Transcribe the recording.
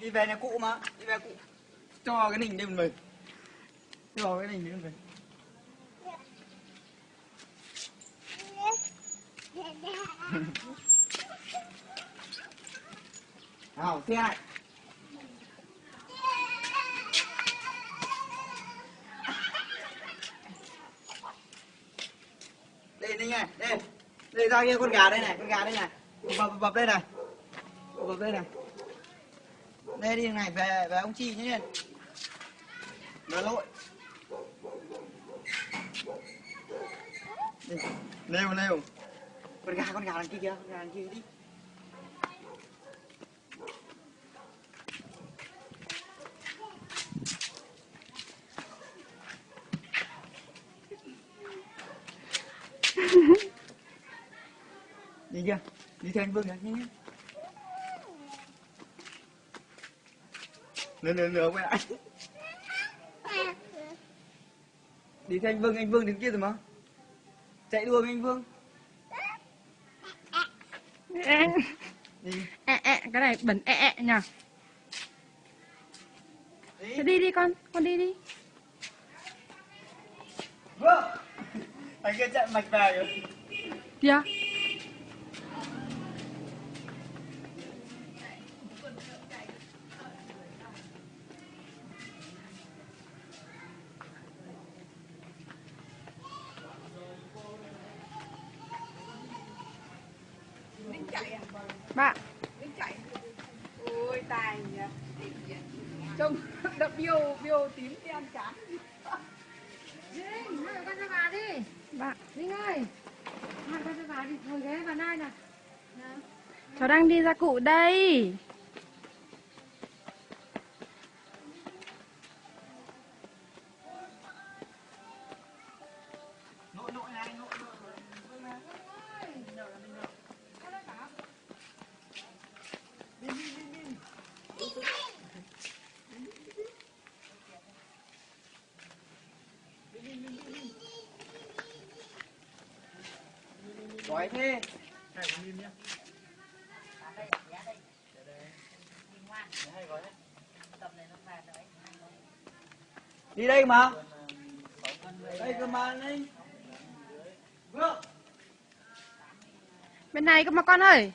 Đi về nhà cụ mà, đi về cụ. Cho cái nình đây mình về. Cho cái nình đây mình về. Nào, thế này. Đây Ninh này, đây. Đây ra kia con gà đây này, con gà đây này. Bập đây này. Bập đây này. Đây đi này, về ông Chi nhé. Về lội. Đây, lêu. Con gà đằng kia kìa, con gà đằng kia đi. Đi kia, đi theo anh Vương kìa, nhanh. Nửa quay lại. Đi theo anh Vương đứng kia rồi mà. Chạy đua với anh Vương. Đi. Cái này bẩn nhỉ. Thế đi con đi đi. Vương. Anh kia chạy mạch về rồi. Kìa. Bạn chạy. Ôi tài nhỉ. Trông đậm biêu tím đen chán. Linh, hai con cho gà đi. bạn Linh ơi, hai con cho gà đi, ngồi ghế vào đây nè. cháu đang đi ra cụ đây. Nội này, nội. Gói thế. Này của Mim nhá. Đi đây mà. Đây cơ mà Linh. Vâng. Bên này cơ mà con ơi.